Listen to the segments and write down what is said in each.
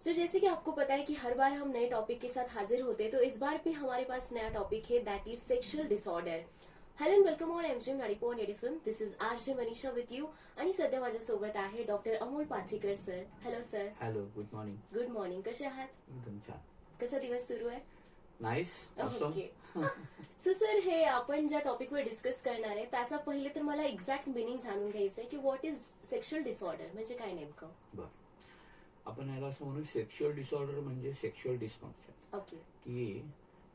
So जैसे कि आपको पता है कि हर बार हम नए टॉपिक के साथ हाजिर होते हैं, तो इस बार भी हमारे पास नया टॉपिक है, that is sexual disorder. Hello and welcome on MG नाडीपो ऑन एडिफिल्म. This is RJ Manisha with you. आणि सध्या माझ्यासोबत आहे doctor Amol Pathrikar sir. Hello sir. Hello, good morning. Good morning. कसे आहात? एकदम छान. कसा दिवस सुरू आहे? नाईस. ओके. सो सर, हे आपण ज्या टॉपिकवर डिस्कस करणार आहे त्याचा पहिले तर मला एक्झॅक्ट मिनिंग जाणून घ्यायचं आहे की व्हॉट इज सेक्शुअल डिसऑर्डर, म्हणजे काय नेमकं? बर, आपण याला असं म्हणू, सेक्शुअल डिसऑर्डर म्हणजे सेक्शुअल डिस्फंक्शन. ओके. की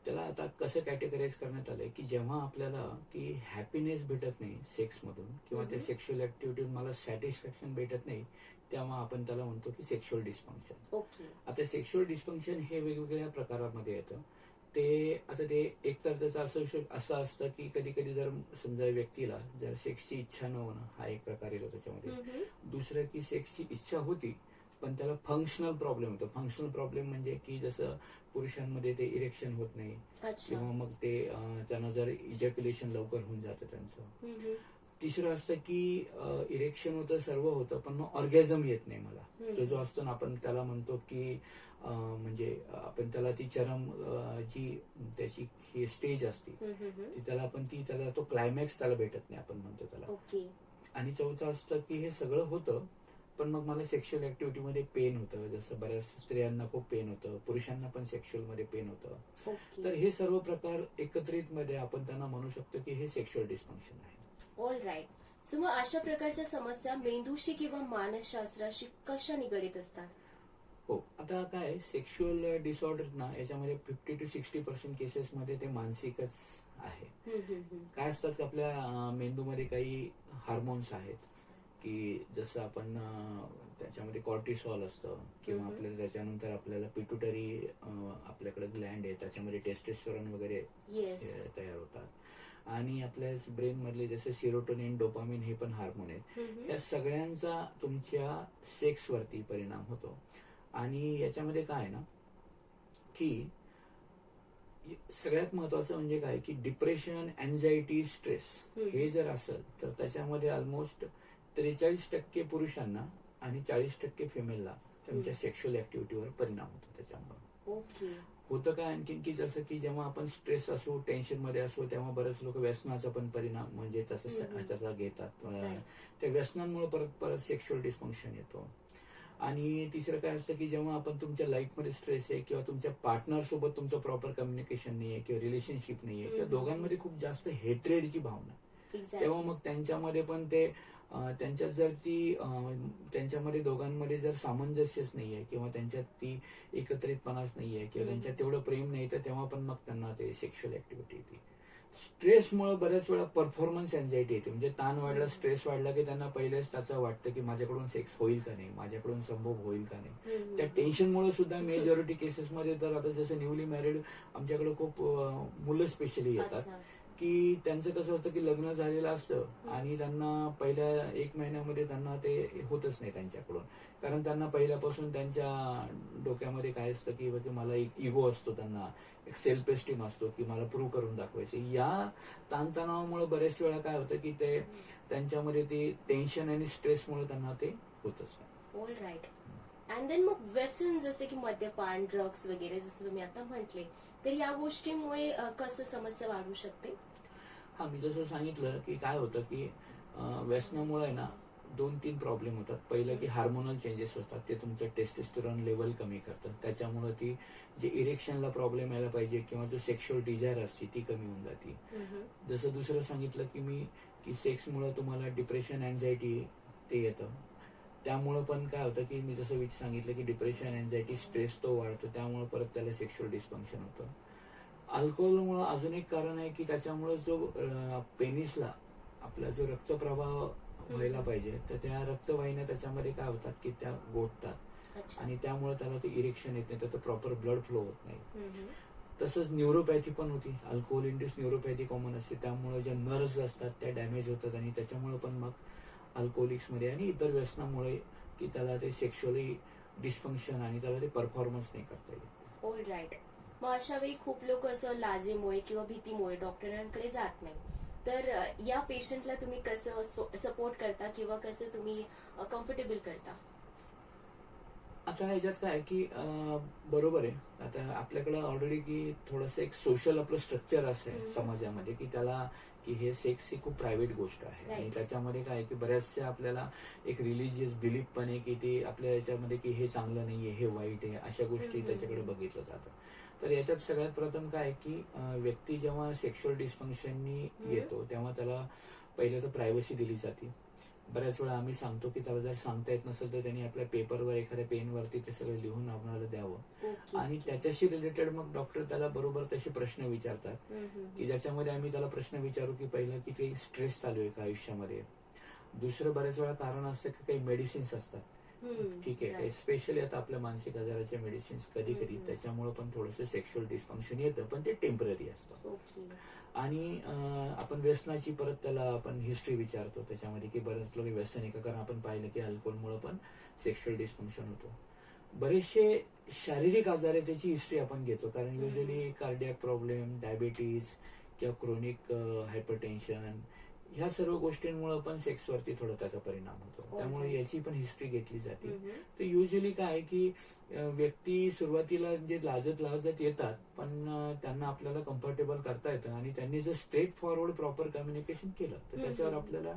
त्याला आता कसं कॅटेगराईज करण्यात आलंय की जेव्हा आपल्याला की हॅपीनेस भेटत नाही सेक्स मधून किंवा त्या सेक्शुअल ऍक्टिव्हिटीतून मला सॅटिस्फॅक्शन भेटत नाही, तेव्हा आपण त्याला म्हणतो की सेक्शुअल डिस्फंक्शन. ओके. आता सेक्शुअल डिस्फंक्शन हे वेगवेगळ्या प्रकारामध्ये येतं. ते एकतर त्याचं असं असतं की कधी कधी जर समजा व्यक्तीला जर सेक्सची इच्छा न होणं हा एक प्रकार येतो त्याच्यामध्ये. दुसरं की सेक्सची इच्छा होती पण त्याला फंक्शनल प्रॉब्लेम होतो. फंक्शनल प्रॉब्लेम म्हणजे की जसं पुरुषांमध्ये ते इरेक्शन होत नाही किंवा मग ते त्यांना जर इजॅक्युलेशन लवकर होऊन जातं त्यांचं. तिसरं असतं की इरेक्शन होतं, सर्व होतं, पण मग ऑर्गॅझम येत नाही मला. तो जो असतो ना, आपण त्याला म्हणतो की म्हणजे आपण त्याला ती चरम जी त्याची ही स्टेज असते ती त्याला तो क्लायमॅक्स त्याला भेटत नाही, आपण म्हणतो त्याला. आणि चौथं असतं की हे सगळं होतं पण मग मला सेक्शुअल ऍक्टिव्हिटी मध्ये पेन होतं. जसं बऱ्याच स्त्रियांना खूप पेन होतं, पुरुषांना पण सेक्शुअल मध्ये पेन होतं. तर हे सर्व प्रकार एकत्रित मध्ये आपण त्यांना म्हणू शकतो की हे सेक्शुअल डिस्फंक्शन आहे. All right. सो मग अशा प्रकारच्या समस्या मेंदूशी किंवा मानसशास्त्राशी कशा निगडीत असतात? हो, आता काय सेक्शुअल डिसऑर्डर ना, याच्यामध्ये 50 to 60% केसेसमध्ये ते मानसिकच आहे. काय असतात की आपल्या मेंदूमध्ये काही हार्मोन्स आहेत की जसं आपण त्याच्यामध्ये कॉर्टिसॉल असतं किंवा आपल्याला त्याच्यानंतर आपल्याला पिट्युटरी आपल्याकडे ग्लँड आहे, त्याच्यामध्ये टेस्टोस्टेरॉन वगैरे तयार होतात. आणि आपल्या ब्रेन मधले जसे सिरोटोनिन, डोपामिन हे पण हार्मोन आहेत. या सगळ्यांचा तुमच्या सेक्स वरती परिणाम होतो. आणि याच्यामध्ये काय ना की सगळ्यात महत्वाचं म्हणजे काय की डिप्रेशन, अँझायटी, स्ट्रेस हे जर असेल तर त्याच्यामध्ये ऑलमोस्ट 43% पुरुषांना आणि 40% फिमेलला त्यांच्या सेक्शुअल ऍक्टिव्हिटीवर परिणाम होतो त्याच्यामुळे. होतं काय आणखीन की जसं की जेव्हा आपण स्ट्रेस असो, टेन्शन मध्ये असो, तेव्हा बरेच लोक व्यसनाचा पण परिणाम म्हणजे त्याचा घेतात. त्या व्यसनांमुळे परत सेक्शुअल डिस्फंक्शन येतो. आणि तिसरं काय असतं की जेव्हा आपण तुमच्या लाईफमध्ये स्ट्रेस आहे किंवा तुमच्या पार्टनर सोबत तुमचं प्रॉपर कम्युनिकेशन नाहीये किंवा रिलेशनशिप नाहीये किंवा दोघांमध्ये खूप जास्त हेट्रेडची भावना, तेव्हा मग त्यांच्यामध्ये पण ते त्यांच्यात जर त्यांच्यामध्ये दोघांमध्ये जर सामंजस्यच नाहीये किंवा त्यांच्यात ती एकत्रितपणाच नाहीये किंवा त्यांच्यात तेवढं प्रेम नाही, तर तेव्हा पण मग त्यांना ते सेक्शुअल ऍक्टिव्हिटी येते. स्ट्रेसमुळे बऱ्याच वेळा परफॉर्मन्स अँझायटी येते. म्हणजे ताण वाढला, स्ट्रेस वाढला की त्यांना पहिलेच त्याचं वाटतं की माझ्याकडून सेक्स होईल का नाही, माझ्याकडून संभोग होईल का नाही. त्या टेन्शनमुळे सुद्धा मेजॉरिटी केसेसमध्ये तर आता जसं न्यूली मॅरिड आमच्याकडे खूप मुलं स्पेशली येतात की त्यांचं कसं होतं की लग्न झालेलं असतं आणि त्यांना पहिल्या 1 महिन्यामध्ये त्यांना ते होतच नाही त्यांच्याकडून. कारण त्यांना पहिल्यापासून त्यांच्या डोक्यामध्ये काय असतं की मला एक इगो असतो, त्यांना एक सेल्फ एस्टीम असतो की मला प्रूव्ह करून दाखवायचे. या ताणतणावामुळे बऱ्याच वेळा काय होतं की ते त्यांच्यामध्ये ते टेन्शन आणि स्ट्रेसमुळे त्यांना ते होतच नाही. All right. अँड देन मग व्यसन जसे की मद्यपान, ड्रग्स वगैरे जसं तुम्ही आता म्हटले, तर या गोष्टीमुळे कसं समस्या वाढू शकते? हा, मी जसं सांगितलं की काय होतं की व्यसनामुळे ना 2-3 प्रॉब्लेम होतात. पहिलं की हार्मोनल चेंजेस होतात, ते तुमचं टेस्टोस्टेरॉन लेवल कमी करतं. त्याच्यामुळे ती जे इरेक्शनला प्रॉब्लेम यायला पाहिजे किंवा जो सेक्शुअल डिझायर असते ती कमी होऊन जाते. जसं दुसरं सांगितलं की मी की सेक्समुळे तुम्हाला डिप्रेशन, अँझायटी ते येतं. त्यामुळं पण काय होतं की मी जसं सांगितलं की डिप्रेशन, अँझायटी, स्ट्रेस तो वाढतो, त्यामुळे परत त्याला सेक्शुअल डिस्फंक्शन होतं. अल्कोहोलमुळे अजून एक कारण आहे की त्याच्यामुळे जो पेनिसला आपला जो रक्तप्रवाह व्हायला पाहिजे, तर त्या रक्तवाहिन्या त्याच्यामध्ये काय होतात की त्या गोठतात आणि त्यामुळे त्याला ते इरेक्शन येत नाही, तर प्रॉपर ब्लड फ्लो होत नाही. तसंच न्यूरोपॅथी पण होती, अल्कोहोल इंड्यूस न्यूरोपॅथी कॉमन असते. त्यामुळे ज्या नर्व्स असतात त्या डॅमेज होतात आणि त्याच्यामुळे पण मग अल्कोहोलिक्स मध्ये आणि इतर व्यसनामुळे की त्याला ते सेक्शुअली डिस्फंक्शन आणि त्याला ते परफॉर्मन्स नाही करता येत. All right. मग अशा वेळी खूप लोक असं लाजेमुळे किंवा भीतीमुळे डॉक्टरांकडे जात नाही, तर या पेशंटला तुम्ही कसं सपोर्ट करता किंवा कसं तुम्ही कम्फर्टेबल करता? आता ह्याच्यात काय की बरोबर आहे. आता आपल्याकडं ऑलरेडी की थोडंसं एक सोशल आपलं स्ट्रक्चर असं आहे समाजामध्ये की त्याला की हे सेक्स ही खूप प्रायव्हेट गोष्ट आहे आणि Right. त्याच्यामध्ये काय की बऱ्याचशा आपल्याला एक रिलिजियस बिलीफ पण आहे की ते आपल्या याच्यामध्ये की हे चांगलं नाहीये, हे वाईट आहे, अशा गोष्टी त्याच्याकडे बघितलं जातं. तर याच्यात सगळ्यात प्रथम काय की व्यक्ती जेव्हा सेक्शुअल डिस्फंक्शननी येतो तेव्हा त्याला पहिले तर प्रायव्हसी दिली जाते. बऱ्याच वेळा आम्ही सांगतो की त्याला जर सांगता येत नसेल तर त्यांनी आपल्या पेपरवर एखाद्या पेनवरती ते सगळं लिहून आम्हाला द्यावं ओके. आणि त्याच्याशी रिलेटेड मग डॉक्टर त्याला बरोबर तसे प्रश्न विचारतात की ज्याच्यामध्ये आम्ही त्याला प्रश्न विचारू की पहिलं की काही स्ट्रेस चालू आहे का आयुष्यामध्ये. दुसरं बऱ्याच वेळा कारण असतं की काही मेडिसिन्स असतात. ठीक आहे, काही स्पेशली आता आपल्या मानसिक आजाराच्या मेडिसिन्स कधी कधी त्याच्यामुळे पण थोडंसं सेक्शुअल डिस्फंक्शन येतं पण ते टेम्पररी असतं. ओके. आणि आपण व्यसनाची परत त्याला आपण हिस्ट्री विचारतो त्याच्यामध्ये की बरेच लोक व्यसन आहे का, कारण आपण पाहिलं की अल्कोहोलमुळे पण सेक्शुअल डिस्फंक्शन होतो. बरेचसे शारीरिक आजार आहे त्याची हिस्ट्री आपण घेतो कारण युजली कार्डियाक प्रॉब्लेम, डायबिटीज किंवा क्रोनिक हायपरटेन्शन ह्या सर्व गोष्टींमुळे पण सेक्सवरती थोडा त्याचा परिणाम होतो. त्यामुळे याची पण हिस्ट्री घेतली जाते. तर युजली काय आहे की व्यक्ती सुरुवातीला जे लाजत येतात पण त्यांना आपल्याला कम्फर्टेबल करता येतं आणि त्यांनी जर स्ट्रेट फॉरवर्ड प्रॉपर कम्युनिकेशन केलं तर त्याच्यावर आपल्याला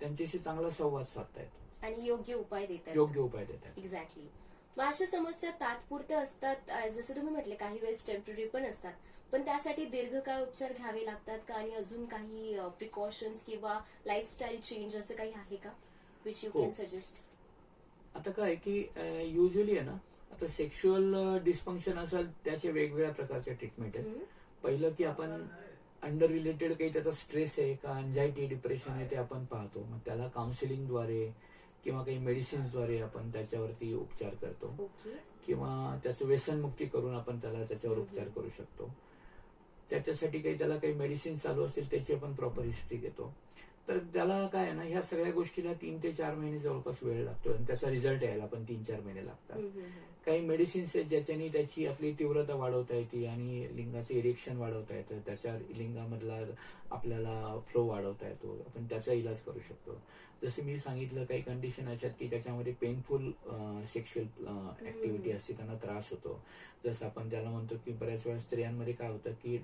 त्यांच्याशी चांगला संवाद साधता येतो आणि योग्य उपाय देतात. योग्य उपाय देतात. एक्झॅक्टली. मग अशा समस्या तात्पुरत्या असतात, जसं तुम्ही म्हटले काही वेळेस टेम्पररी पण असतात, पण त्यासाठी दीर्घकाळ उपचार घ्यावे लागतात का आणि अजून काही प्रिकॉशन्स किंवा लाईफस्टाईल चेंज असं काही आहे का विच यू हो. Can suggest? आता काय की युजली आहे ना, आता सेक्शुअल डिस्फंक्शन असेल त्याचे वेगवेगळ्या प्रकारच्या ट्रीटमेंट आहेत. पहिलं की आपण अंडर रिलेटेड काही त्याचा स्ट्रेस आहे का, अँझायटी, डिप्रेशन आहे ते आपण पाहतो. मग त्याला काउन्सिलिंगद्वारे किंवा काही मेडिसिन्सद्वारे आपण त्याच्यावरती उपचार करतो ओके. किंवा त्याचं व्यसनमुक्ती करून आपण त्याला त्याच्यावर उपचार करू शकतो. त्याच्यासाठी काही त्याला काही मेडिसिन चालू असतील त्याची आपण प्रॉपर हिस्ट्री घेतो. तर त्याला काय आहे ना, ह्या सगळ्या गोष्टीला 3 ते 4 महिने जवळपास वेळ लागतो आणि त्याचा रिझल्ट यायला पण 3-4 महिने लागतात. काही मेडिसिन्स आहेत ज्याच्याने त्याची आपली तीव्रता वाढवता येते आणि लिंगाचं इरेक्शन वाढवता येतं, त्याच्या लिंगामधला आपल्याला फ्लो वाढवता येतो, आपण त्याचा इलाज करू शकतो. जसं मी सांगितलं काही कंडिशन अशा की त्याच्यामध्ये पेनफुल सेक्शुअल ऍक्टिव्हिटी असते, त्यांना त्रास होतो. जसं आपण त्याला म्हणतो की बऱ्याच वेळा स्त्रियांमध्ये काय होतं की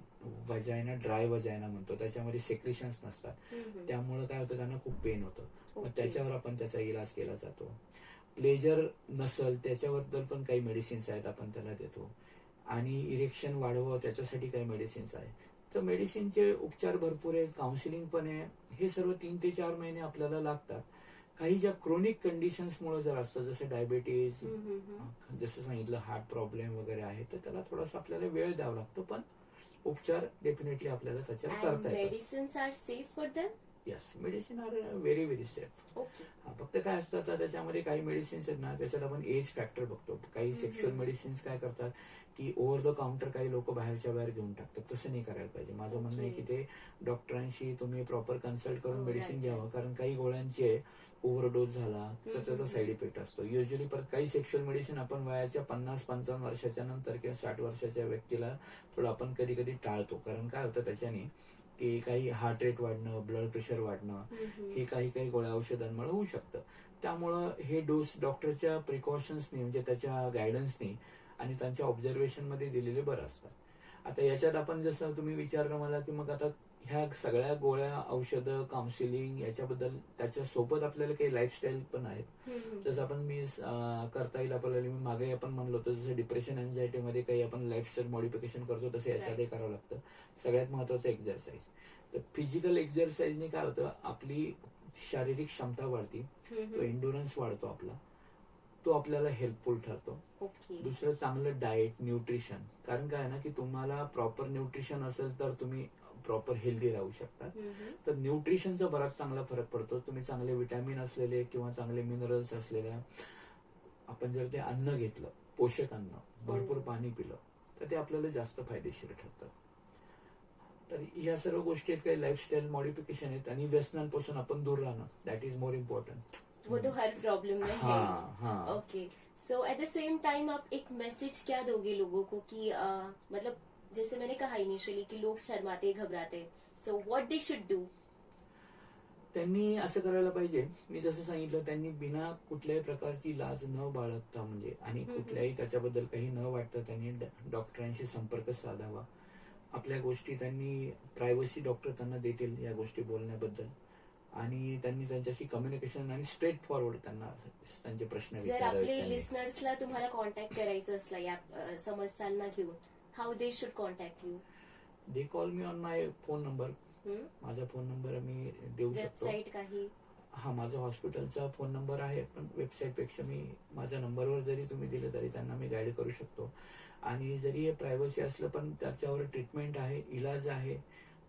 वजायना, ड्राय वजायना म्हणतो, त्याच्यामध्ये सेक्रेशन्स नसतात, त्यामुळे काय होतं त्यांना खूप पेन होतं. मग त्याच्यावर आपण त्याचा इलाज केला जातो. प्लेजर नसल त्याच्याबद्दल पण काही मेडिसिन्स आहेत आपण त्याला देतो आणि इरेक्शन वाढवावं त्याच्यासाठी काही मेडिसिन्स आहेत. तर मेडिसिनचे उपचार भरपूर आहेत, काउन्सिलिंग पण आहे. हे सर्व 3 ते 4 महिने आपल्याला लागतात. काही ज्या क्रोनिक कंडिशन्समुळे जर असतं जसं डायबिटीज, जसं सांगितलं हार्ट प्रॉब्लेम वगैरे आहे, तर त्याला थोडासा आपल्याला वेळ द्यावा लागतो पण उपचार डेफिनेटली आपल्याला त्याच्यावर करता येतात. Medicines are safe for them? Yes, medicine are very very safe. Okay. फक्त काय असतं आता त्याच्यामध्ये काही मेडिसिन्स आहेत ना, त्याच्यात आपण एज फॅक्टर बघतो. काही सेक्शुअल मेडिसिन्स काय करतात की ओव्हर द काउंटर काही लोक बाहेरच्या बाहेर घेऊन टाकतात. तसं नाही करायला पाहिजे. माझं म्हणणं आहे की ते डॉक्टरांशी तुम्ही प्रॉपर कन्सल्ट करून मेडिसिन घ्यावं, कारण काही गोळ्यांचे ओव्हरडोस झाला तर त्याचा साईड इफेक्ट असतो. युजली परत काही सेक्शुअल मेडिसिन आपण वयाच्या 50-55 वर्षाच्या नंतर किंवा 60 वर्षाच्या व्यक्तीला थोडं आपण कधी कधी टाळतो, कारण काय होतं त्याच्याने की काही हार्ट रेट वाढणं, ब्लड प्रेशर वाढणं, हे काही गोळ्या औषधांमुळे होऊ शकतं. त्यामुळं हे डोस डॉक्टरच्या प्रिकॉशन्सनी म्हणजे त्याच्या गायडन्सनी आणि त्यांच्या ऑब्झर्वेशन मध्ये दिलेले बरं असतात. आता याच्यात आपण जसं तुम्ही विचारलं मला की मग आता ह्या सगळ्या गोळ्या, औषधं, काउन्सिलिंग याच्याबद्दल त्याच्यासोबत आपल्याला काही लाईफस्टाईल पण आहेत. जसं आपण मी करता येईल आपल्याला, मी मागे आपण म्हणलो होतं जसं डिप्रेशन, अँझायटी मध्ये काही आपण लाईफस्टाईल मॉडिफिकेशन करतो तसं याच्यातही करावं लागतं. सगळ्यात महत्वाचं एक्झरसाइज. तर फिजिकल एक्झरसाइजने काय होतं, आपली शारीरिक क्षमता वाढते, तो एन्ड्युरन्स वाढतो आपला, तो आपल्याला हेल्पफुल ठरतो. दुसरं चांगलं डाएट, न्यूट्रिशन, कारण काय ना की तुम्हाला प्रॉपर न्यूट्रिशन असेल तर तुम्ही प्रॉपर हेल्दी राहू शकता. तर न्यूट्रिशनचा बराच चांगला फरक पडतो. तुम्ही चांगले विटॅमिन असलेले किंवा चांगले मिनरल्स असलेल्या आपण जर ते अन्न घेतलं, पोषक अन्न, भरपूर पाणी पिलं, तर ते आपल्याला जास्त फायदेशीर ठरतं. तर या सर्व गोष्टी आहेत, काही लाईफस्टाईल मॉडिफिकेशन आहेत आणि व्यसनांपासून आपण दूर राहणं, दॅट इज मोर इम्पॉर्टंट. वो तो हर प्रॉब्लम में है. हाँ. Okay. So at the same time आप एक मैसेज क्या दोगे लोगों को कि मतलब जैसे मैंने कहा इनिशियली कि लोग शर्माते, घबराते, so what they should do? त्यांनी असं करायला पाहिजे, मी जसं सांगितलं, त्यांनी बिना कुठल्याही प्रकारची लाज न बाळगता म्हणजे आणि कुठल्याही त्याच्याबद्दल काही न वाटता त्यांनी डॉक्टरांशी संपर्क साधावा. आपल्या गोष्टी त्यांनी प्रायव्हसी डॉक्टर त्यांना देतील या गोष्टी बोलण्याबद्दल, आणि त्यांनी त्यांच्याशी कम्युनिकेशन आणि स्ट्रेट फॉरवर्ड त्यांना त्यांचे प्रश्न जर विचारावे आपले त्यांनी. लिसनर्सला तुम्हाला कॉन्टॅक्ट करायचं असलं या समस्यांना घेऊन, how they should contact you? They call me on my phone number. माझा फोन नंबर मी देऊ शकतो. वेबसाईट काही? हा, माझा हॉस्पिटलचा फोन नंबर आहे, पण वेबसाईट पेक्षा मी माझ्या नंबरवर जरी तुम्ही दिले तरी त्यांना मी गाईड करू शकतो. आणि जरी हे प्रायव्हसी असलं पण त्याच्यावर ट्रीटमेंट आहे, इलाज आहे.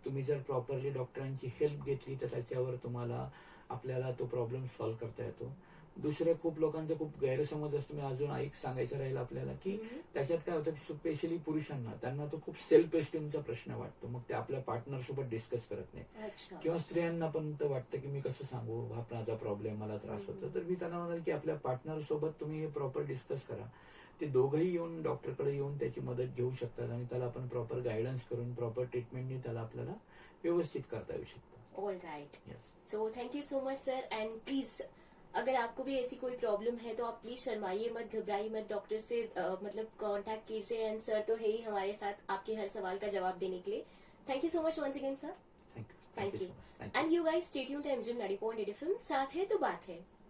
तुम्ही जर प्रॉपरली डॉक्टरांची हेल्प घेतली तर त्याच्यावर आपल्याला तो प्रॉब्लेम सॉल्व्ह करता येतो. दुसरे खूप लोकांचा खूप गैरसमज असतो, मी अजून एक सांगायचं राहील आपल्याला, की त्याच्यात काय होतं, स्पेशली पुरुषांना, त्यांना तो खूप सेल्फ एस्टीमचा प्रश्न वाटतो. मग ते आपल्या पार्टनर सोबत डिस्कस करत नाही. किंवा स्त्रियांना पण तर वाटतं की मी कसं सांगू, हा माझा प्रॉब्लेम, मला त्रास होतो. तर मी त्यांना म्हणाल की आपल्या पार्टनर सोबत तुम्ही हे प्रॉपर डिस्कस करा. ते दोघंही येऊन डॉक्टरकडे येऊन त्याची मदत घेऊ शकतात आणि त्याला आपण प्रॉपर गायडन्स करून प्रॉपर ट्रीटमेंटने त्याला आपल्याला व्यवस्थित करता येऊ शकतं. All right. Yes. So thank you so much sir. End please अगर आपको भी ऐसी कोई प्रॉब्लम है तो आप प्लीज शर्माइए मत, घबराइए मत, डॉक्टर से मतलब कांटेक्ट कीजिए. एंड सर तो है ही हमारे साथ आपके हर सवाल का जवाब देने के लिए. Thank you so much once again sir. Thank you. Thank you. And you guys stay tuned to MGM 90.8 FM. साथ है तो बात है.